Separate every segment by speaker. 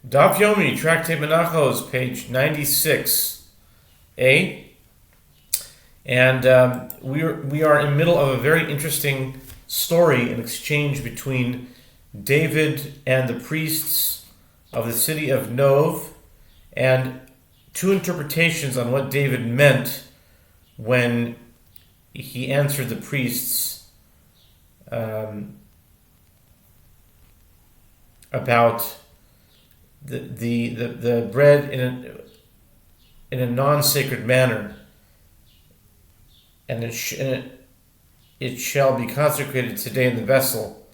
Speaker 1: Daf Yomi, Tractate Menachot, page 96a. And we are in the middle of a very interesting story, an exchange between David and the priests of the city of Nov, and two interpretations on what David meant when he answered the priests about the bread in a non-sacred manner, and it shall be consecrated today in the vessel.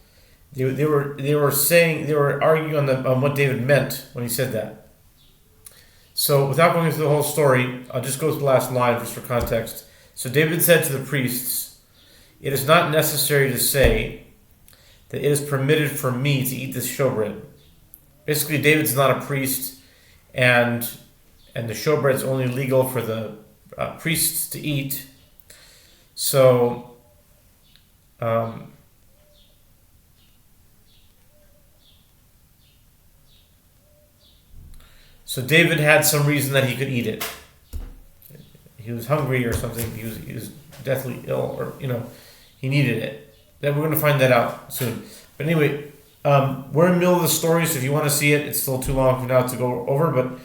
Speaker 1: They were arguing on what David meant when he said that. So without going through the whole story, I'll just go to the last line just for context. So David said to the priests, "It is not necessary to say that it is permitted for me to eat this showbread." Basically, David's not a priest, and the showbread is only legal for the priests to eat. So, so David had some reason that he could eat it. He was hungry or something. He was deathly ill, or he needed it. Then we're going to find that out soon. But anyway. We're in the middle of the story, so if you want to see it, it's still too long for now to go over, but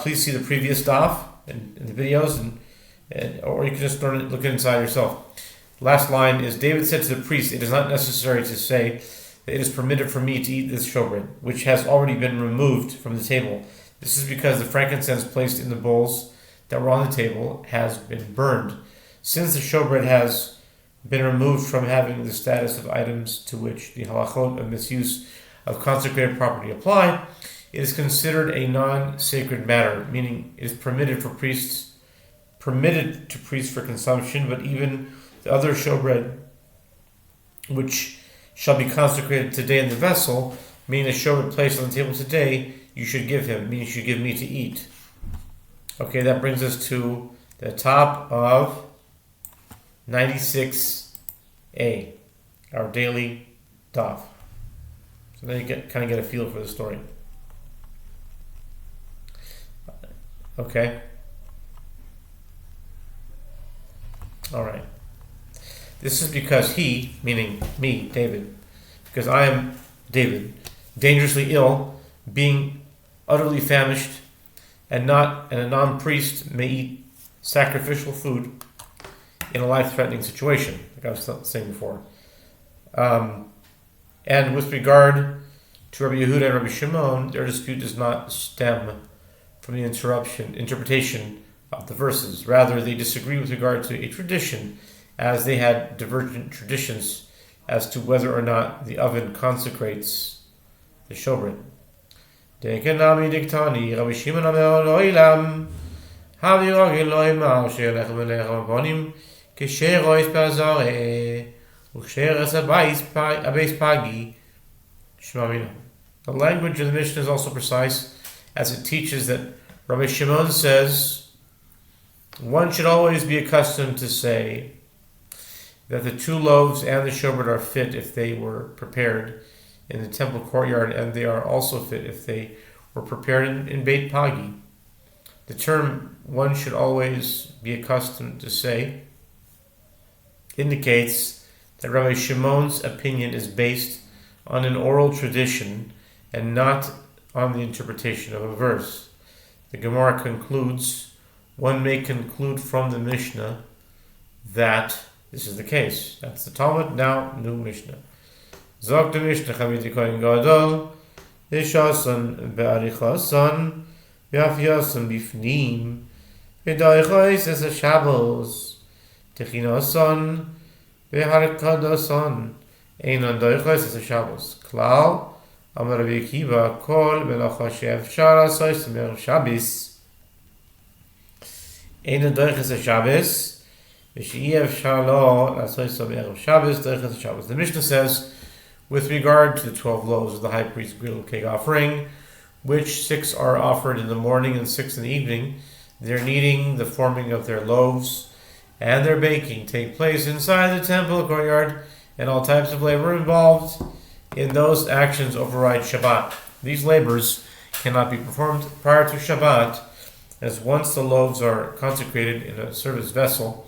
Speaker 1: please see the previous daf and the videos, or you can just look inside yourself. Last line is, David said to the priest, "It is not necessary to say that it is permitted for me to eat this showbread, which has already been removed from the table. This is because the frankincense placed in the bowls that were on the table has been burned. Since the showbread has been removed from having the status of items to which the halachot of misuse of consecrated property apply, it is considered a non-sacred matter," meaning it is permitted to priests for consumption, but even the other showbread which shall be consecrated today in the vessel, meaning the showbread placed on the table today, you should give him, meaning you should give me to eat. Okay, that brings us to the top of 96a, our daily daf. So then you kind of get a feel for the story. Okay. All right. This is because he, meaning me, David, because I am David, dangerously ill, being utterly famished, and a non-priest may eat sacrificial food in a life-threatening situation, like I was saying before. And with regard to Rabbi Yehuda and Rabbi Shimon, their dispute does not stem from the interpretation of the verses. Rather, they disagree with regard to a tradition, as they had divergent traditions as to whether or not the oven consecrates the showbread. Dekenami diktani, Rabbi Shimon amer lo ilam, havi rogel lo imar, she'elech v'lechem ponim, the language of the Mishnah is also precise, as it teaches that Rabbi Shimon says one should always be accustomed to say that the two loaves and the showbread are fit if they were prepared in the temple courtyard, and they are also fit if they were prepared in Beit Pagi. The term "one should always be accustomed to say" indicates that Rabbi Shimon's opinion is based on an oral tradition and not on the interpretation of a verse. The Gemara concludes, one may conclude from the Mishnah that this is the case. That's the Talmud, now new Mishnah. Zog the Mishnah, Chaviti Kohen Gadol, Yeshason Be'arichason, Yafyason Bifnim, V'daichos es Shabbos, Techinoson, Be'harkadoson, Einon doichos es Shabbos. Klal, Amar Rabbi Akiva, Kol Melacha she'efshar asos me'erev Shabbos. Einon doichos es Shabbos, v'she'efshar lo asos me'erev Shabbos, doichos es Shabbos. The Mishnah says, with regard to the 12 loaves of the high priest's griddle cake offering, which 6 are offered in the morning and 6 in the evening, their kneading, the forming of their loaves, and their baking take place inside the temple courtyard, and all types of labor involved in those actions override Shabbat. These labors cannot be performed prior to Shabbat, as once the loaves are consecrated in a service vessel,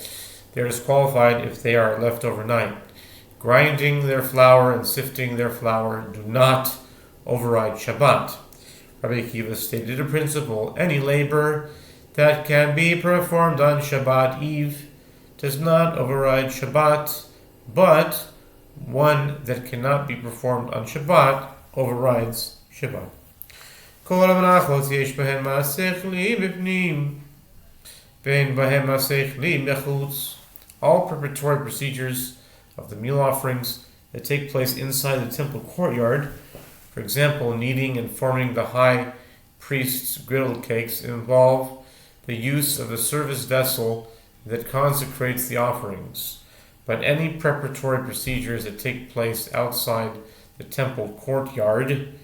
Speaker 1: they are disqualified if they are left overnight. Grinding their flour and sifting their flour do not override Shabbat. Rabbi Akiva stated a principle: any labor that can be performed on Shabbat Eve does not override Shabbat, but one that cannot be performed on Shabbat overrides Shabbat. כל המנחות יש בהן מעשה כלי בפנים, ואין בהן מעשה כלי בחוץ. All preparatory procedures of the meal offerings that take place inside the temple courtyard, for example, kneading and forming the high priest's griddle cakes, involve the use of the service vessel that consecrates the offerings. But any preparatory procedures that take place outside the temple courtyard,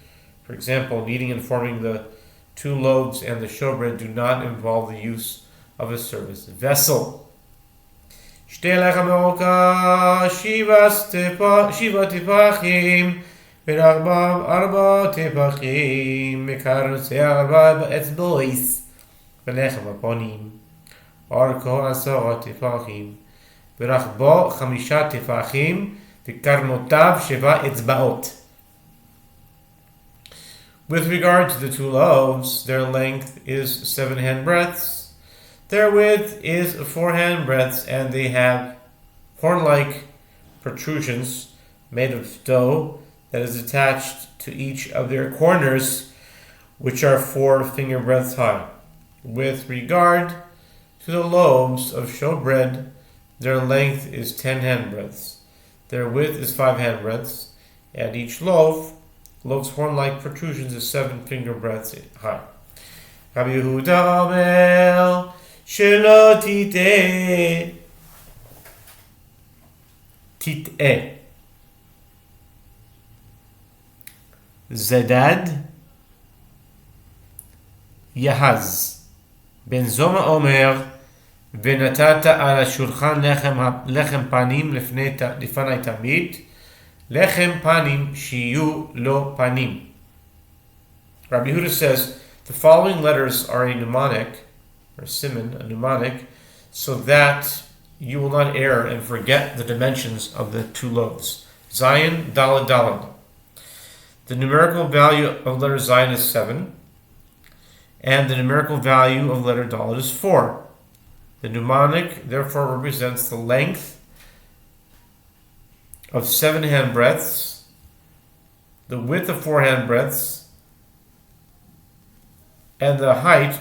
Speaker 1: for example, kneading and forming the 2 loaves and the showbread, do not involve the use of a service vessel. שתי לחם אורכה, 7 טפחים, ו4 טפחים, מקרצי 4 אצבעויס, ולחם הפונים, אורכו 10 טפחים, ורחבו 5 טפחים, וקרנותיו 7 אצבעות. With regard to the 2 loaves, their length is 7 handbreadths, their width is 4 handbreadths, and they have horn-like protrusions made of dough that is attached to each of their corners, which are 4 finger breadths high. With regard to the loaves of showbread, their length is 10 handbreadths, their width is 5 handbreadths, and each loaf's horn-like protrusions is 7 finger breadths high. Rabbi Yehuda Omer, Shelo tit'eh. Tit'eh. Zadad Yahaz. Ben Zoma Omer, ונתת על השולחן לחם פנים לפני תמיד, לחם panim shiyu lo panim. Rabbi Yehuda says the following letters are a mnemonic, or simon, a mnemonic, so that you will not err and forget the dimensions of the 2 loaves. Zayin, Daled, Daled. The numerical value of letter Zayin is 7, and the numerical value of letter Daled is 4. The mnemonic therefore represents the length of 7 handbreadths, the width of 4 handbreadths, and the height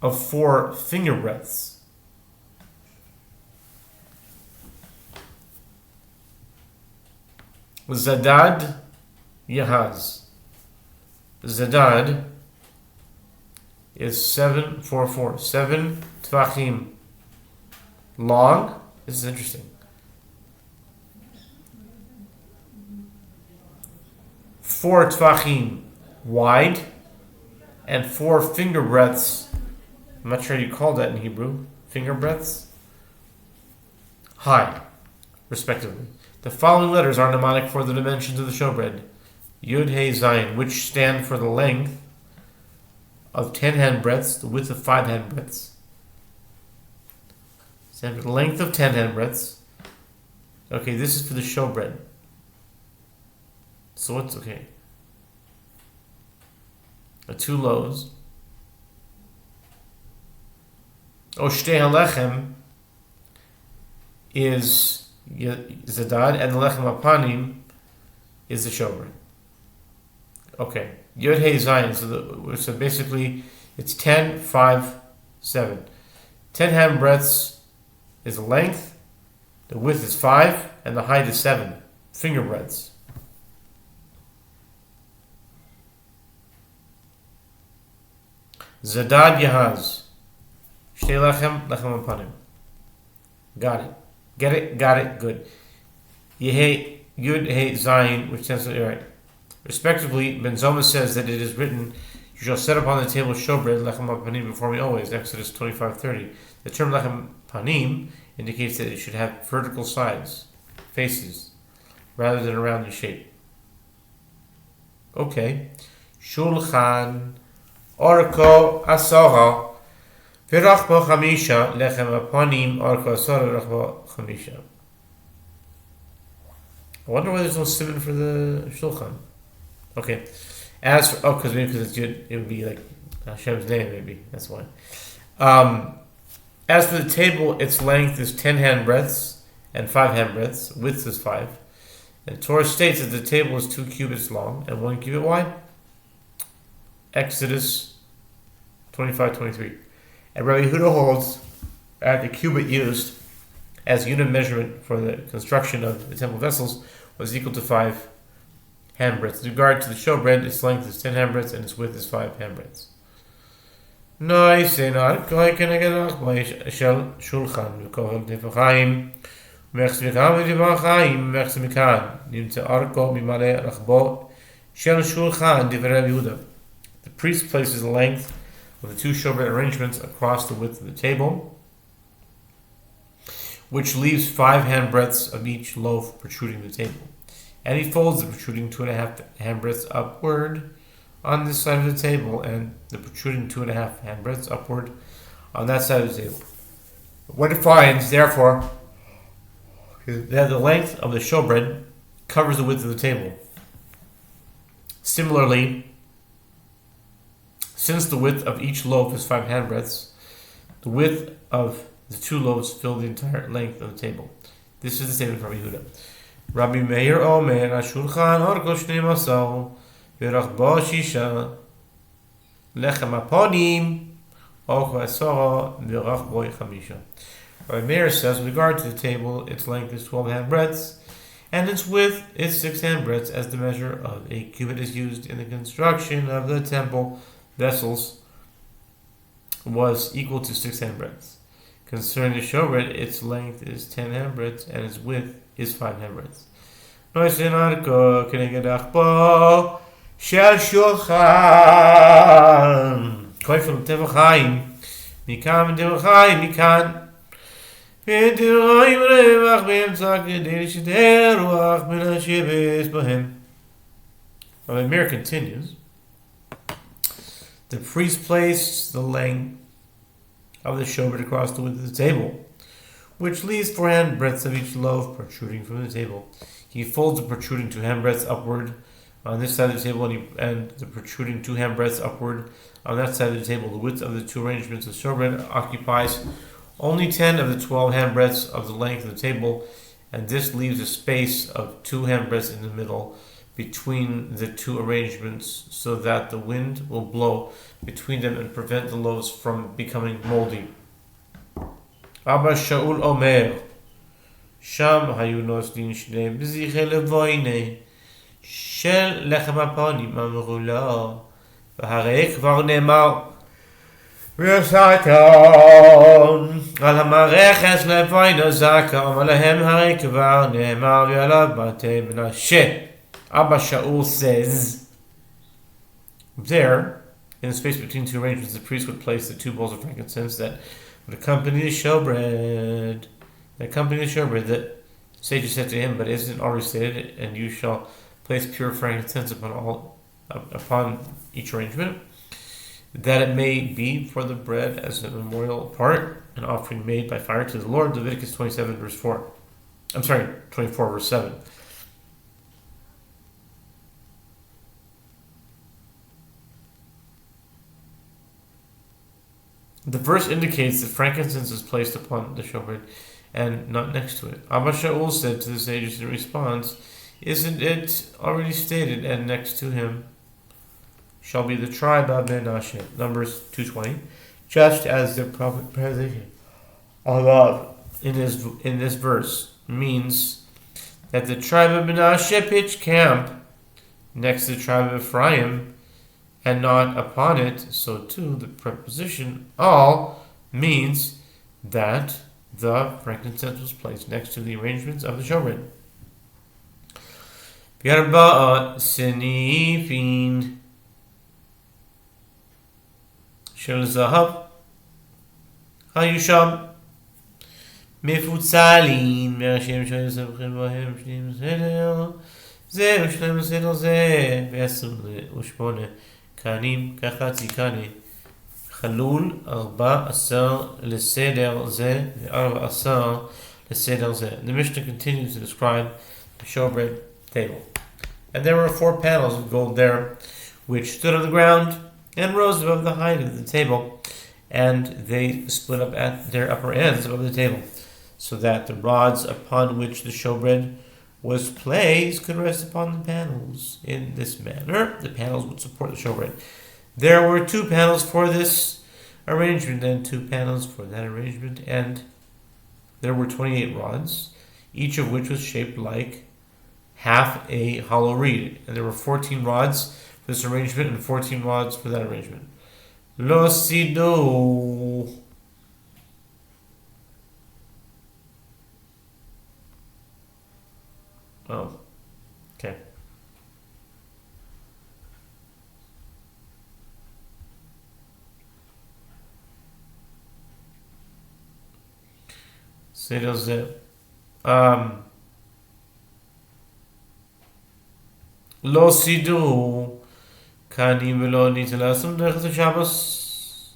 Speaker 1: of 4 finger breadths. Zadad Yahaz. Zadad is 7 tvachim long. This is interesting. 4 tvachim wide, and 4 finger breadths. I'm not sure how you call that in Hebrew. Finger breadths high, respectively. The following letters are mnemonic for the dimensions of the showbread: Yud, Hey, Zayin, which stand for the length of 10 handbreadths, the width of 5 handbreadths. Stand for the length of 10 handbreadths. Okay, this is for the showbread. So what's okay? 2 loaves. Shtei halechem is Zadad, and the lechem apanim is the showbread. Okay, Yod Hey Zayin. So basically, it's 10, 5, 7. 10 handbreadths is the length, the width is 5, and the height is 7 finger breadths. Zadad Yahaz. Shtei lechem, lechem apanim. Got it. Get it? Got it? Good. Yud Hey Zayin, which stands for right. Respectively, Ben Zoma says that it is written, "You shall set upon the table showbread lechem panim before me always." Exodus 25:30. The term lechem panim indicates that it should have vertical sides, faces, rather than a rounded shape. Okay. Shulchan Orko Asara Virachbo Chamisha Lechem Aponim Orko Asara Virachbo Chamisha. I wonder why there's no simon for the Shulchan. Okay. As for, because it's Yud, it would be like Hashem's name, maybe. That's why. As for the table, its length is 10 handbreadths and 5 handbreadths. Width is 5. And Torah states that the table is 2 cubits long and 1 cubit wide. Exodus 25:23. And Rabbi Yehuda holds that the cubit used as unit measurement for the construction of the temple vessels was equal to 5 handbreadths. In regard to the showbread, its length is 10 handbreadths and its width is 5 handbreadths. Nice, not going to get off by Shel Shulchan, Kohen Tefachaim, Mechsmikam, Divachaim, Mechsmikan, Nimta Arko, Mimale, Rachbo, Shel Shulchan, Divrei Yehuda. The priest places the length of the 2 showbread arrangements across the width of the table, which leaves 5 handbreadths of each loaf protruding the table. And he folds the protruding 2.5 handbreadths upward on this side of the table, and the protruding 2.5 handbreadths upward on that side of the table. What it finds, therefore, that the length of the showbread covers the width of the table. Similarly, since the width of each loaf is 5 handbreadths, the width of the 2 loaves fill the entire length of the table. This is the statement from Yehuda. Rabbi Meir Omer, Ashulchan Orko Shnei Masal, Virachbo Shisha, Lechem Aponim, Orko Asara, Virachbo Chamisha. Rabbi Meir says, with regard to the table, its length is 12 handbreadths, and its width is 6 handbreadths, as the measure of a cubit is used in the construction of the temple vessels was equal to 6 handbreadths. Concerning the showbread, its length is 10 handbreadths, and its width is 5 handbreadths. Noisin Arko, Keneged Achbo, Shel Shulchan, Koifel Tevachaim, Mikam Tevachaim, Mikan, Rabbi Meir continues. The priest placed the length of the showbread across the width of the table, which leaves 4 handbreadths of each loaf protruding from the table. He folds the protruding 2 handbreadths upward on this side of the table, and the protruding 2 handbreadths upward on that side of the table. The width of the 2 arrangements of showbread occupies only 10 of the 12 handbreadths of the length of the table, and this leaves a space of 2 handbreadths in the middle between the 2 arrangements, so that the wind will blow between them and prevent the loaves from becoming moldy. Abba Shaul Omer, Sham hayu nosdin shneim b'zichei levoinei shel lechem aponim amrula v'harei kvar ne'emar v'yasaton al hamareches levoino zakam alehem harei kvar ne'emar v'yalav batei Menachot. Abba Shaul says, there, in the space between 2 arrangements, the priest would place the 2 bowls of frankincense that would accompany the showbread. The sages said to him, but isn't already stated, and you shall place pure frankincense upon each arrangement, that it may be for the bread as a memorial part, an offering made by fire to the Lord. Leviticus 24 verse 7. The verse indicates that frankincense is placed upon the showbread and not next to it. Abba Shaul said to the sages in response, isn't it already stated, and next to him shall be the tribe of Menachot, Numbers 2:20, just as the prophet position Allah in this verse means that the tribe of Menachot pitched camp next to the tribe of Ephraim and not upon it. So too the preposition all means that the frankincense was placed next to the arrangements of the showbread. Yarba'a Senifin Shel Zahav Hayusham Mefutsalin Merashim Shel Sabchin Vahem Shlim Seder זה ושלם סדר זה, ו28 כהנים כחצי כהני. חלול 14 לסדר זה, ו14 לסדר זה. The Mishnah continues to describe the showbread table. And there were 4 panels of gold there, which stood on the ground and rose above the height of the table, and they split up at their upper ends above the table, so that the rods upon which the showbread was placed could rest upon the panels. In this manner, the panels would support the showbread. There were 2 panels for this arrangement and 2 panels for that arrangement, and there were 28 rods, each of which was shaped like half a hollow reed. And there were 14 rods for this arrangement and 14 rods for that arrangement. Lo sidu. Oh, okay. Seder ze. Lo sidu. Kani velo nitalasum derech Shabbos.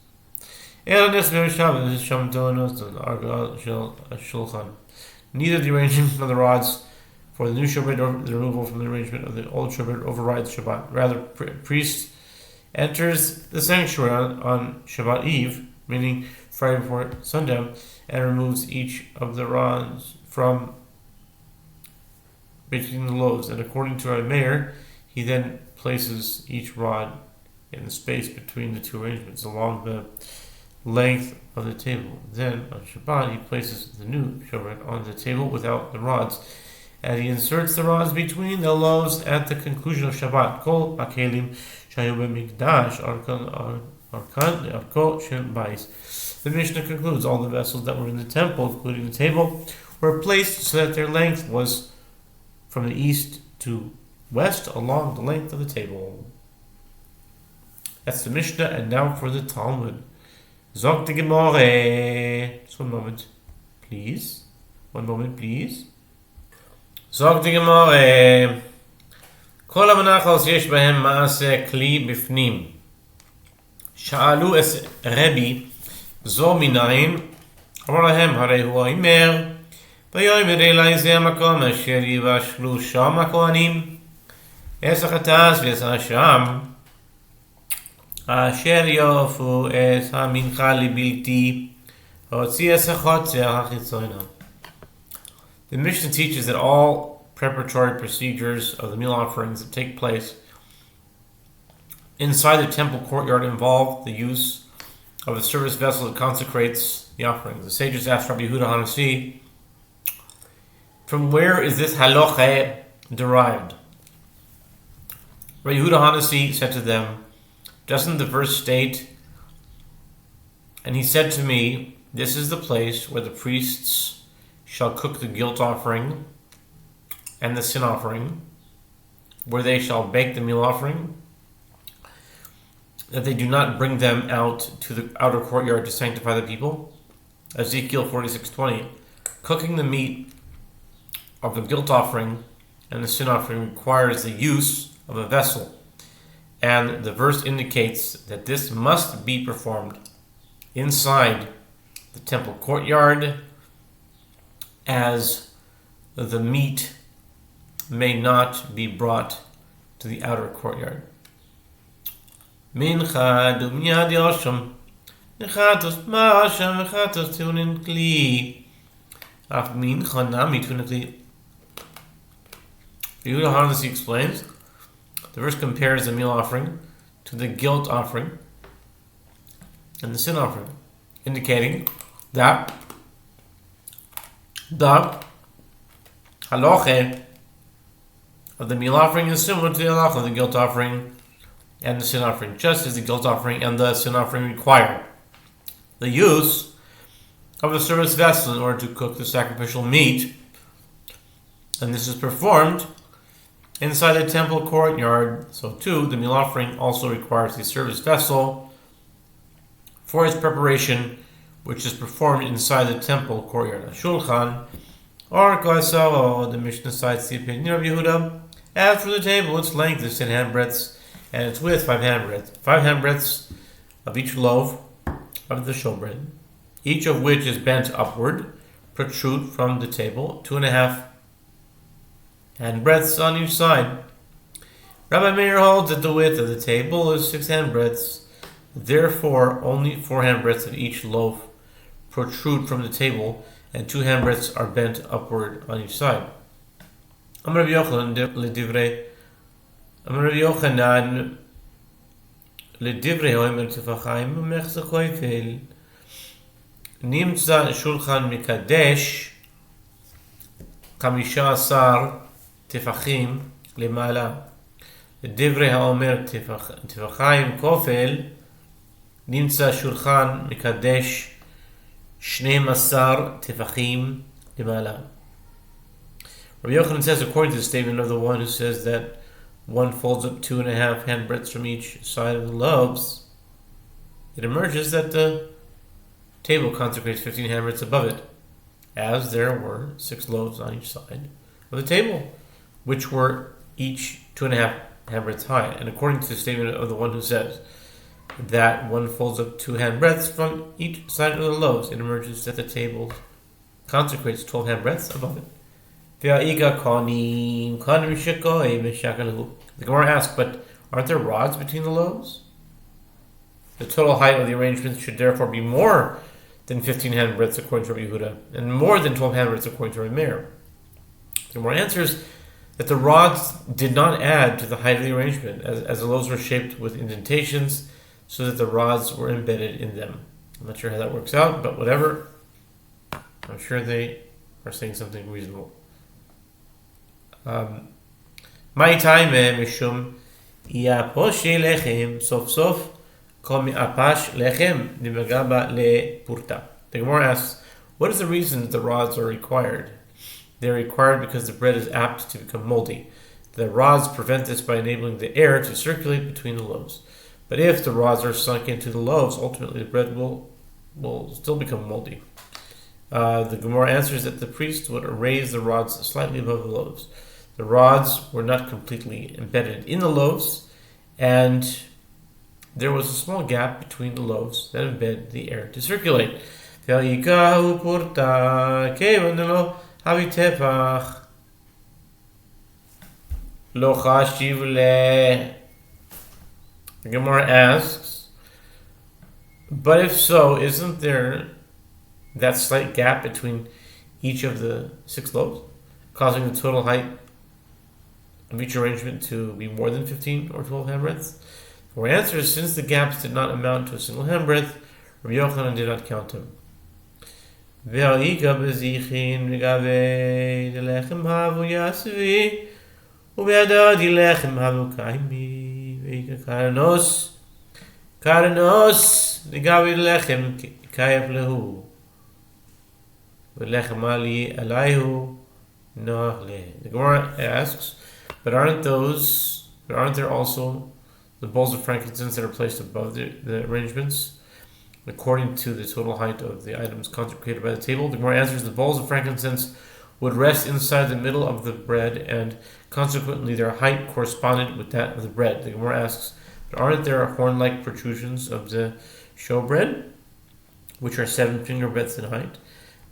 Speaker 1: Neither the arrangement of the rods for the new showbread or the removal from the arrangement of the old showbread overrides Shabbat. Rather, priest enters the sanctuary on Shabbat Eve, meaning Friday before sundown, and removes each of the rods from between the loaves. And according to our mayor, he then places each rod in the space between the 2 arrangements along the length of the table. Then on Shabbat he places the new showbread on the table without the rods, and he inserts the rods between the loaves at the conclusion of Shabbat. Kol hakelim shayu b'mikdash arkan le'arko shel bais. The Mishnah concludes all the vessels that were in the temple, including the table, were placed so that their length was from the east to west along the length of the table. That's the Mishnah, and now for the Talmud. Zog the Gemara. Just one moment, please. Zog the Gemara. כל המנחos יש בהם מעשה כלי בפנים. שאלו את רבי, זו מניין? אמר להם, הרי הוא האמר, ויאמר אלי זה המקום אשר יבשלו שם הכהנים. עשר חטאת ועשר שם. אשר יופו את המנחה לבלתי, והוציא את החוצר החיצונה. The Mishnah teaches that all preparatory procedures of the meal offerings that take place inside the temple courtyard involve the use of a service vessel that consecrates the offerings. The sages asked Rabbi Yehuda Hanasi, from where is this halacha derived? Rabbi Yehuda Hanasi said to them, doesn't the verse state, and he said to me, this is the place where the priests shall cook the guilt offering and the sin offering, where they shall bake the meal offering, that they do not bring them out to the outer courtyard to sanctify the people. Ezekiel 46:20. Cooking the meat of the guilt offering and the sin offering requires the use of a vessel, and the verse indicates that this must be performed inside the temple courtyard, as the meat may not be brought to the outer courtyard. Mincha dumiyad yosham nechatos ma'asham nechatos tunin kli af mincha nami tunin kli. Yehuda Hanasi explains, the verse compares the meal offering to the guilt offering and the sin offering, indicating that the halacha of the meal offering is similar to the halacha of the guilt offering and the sin offering, just as the guilt offering and the sin offering require the use of a service vessel in order to cook the sacrificial meat, and this is performed inside the temple courtyard. So too, the meal offering also requires a service vessel for its preparation, which is performed inside the temple courtyard. Shulchan or Kasaro, the Mishnah cites the opinion of Yehuda As for the table, its length is 10 handbreadths, and its width 5 handbreadths. 5 handbreadths of each loaf of the showbread, each of which is bent upward, protrude from the table, 2.5 handbreadths on each side. Rabbi Meir holds that the width of the table is 6 handbreadths. Therefore, only 4 handbreadths of each loaf protrude from the table, and 2 handbreadths are bent upward on each side. Amar Rabbi Yochanan ledivrei hoimer tefachayim umechza koifel nimtza shulchan mikadesh 15 tefachim lemala ledivrei haomer tefachayim kofel nimtza shulchan mikadesh 12 tefachim lemala. Rabbi Yochanan says, according to the statement of the one who says that one folds up 2.5 handbreadths from each side of the loaves, it emerges that the table consecrates 15 handbreadths above it, as there were 6 loaves on each side of the table, which were each 2.5 handbreadths high. And according to the statement of the one who says that one folds up 2 handbreadths from each side of the loaves, it emerges that the table consecrates 12 handbreadths above it. The Gemara asks, but aren't there rods between the loaves? The total height of the arrangement should therefore be more than 15 handbreadths according to Rabbi Yehuda, and more than 12 handbreadths according to Rabbi Meir. The Gemara answers that the rods did not add to the height of the arrangement, as the loaves were shaped with indentations, so that the rods were embedded in them. I'm not sure how that works out, but whatever. I'm sure they are saying something reasonable. My time mishum yaposhi lechem sof sof kom apash lechem nimagaba le purta. The Gemara asks, what is the reason that the rods are required? They are required because the bread is apt to become moldy. The rods prevent this by enabling the air to circulate between the loaves. But if the rods are sunk into the loaves, ultimately the bread will still become moldy. The Gemara answers that the priest would raise the rods slightly above the loaves. The rods were not completely embedded in the loaves, and there was a small gap between the loaves that embed the air to circulate. The Gemara asks, but if so, isn't there that slight gap between each of the 6 loaves, causing the total height of each arrangement to be more than 15 or 12 handbreadths? For answer is, since the gaps did not amount to a single handbreadth, Rabbi Yochanan did not count them. The Gemara asks, but aren't there also the bowls of frankincense that are placed above the arrangements, according to the total height of the items consecrated by the table? The Gemara answers, the bowls of frankincense would rest inside the middle of the bread, and consequently their height corresponded with that of the bread. The Gemara asks, but aren't there horn-like protrusions of the showbread, which are 7 finger breadths in height?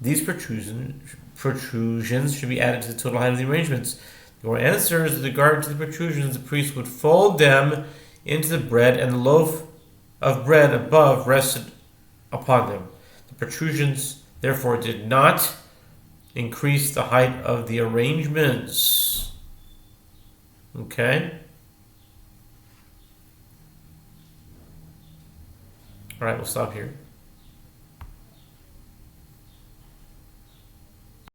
Speaker 1: These protrusions should be added to the total height of the arrangements. The Gemara answers, with regard to the protrusions, the priest would fold them into the bread, and the loaf of bread above rested upon them. The protrusions, therefore, did not increase the height of the arrangements. Okay? Alright, we'll stop here.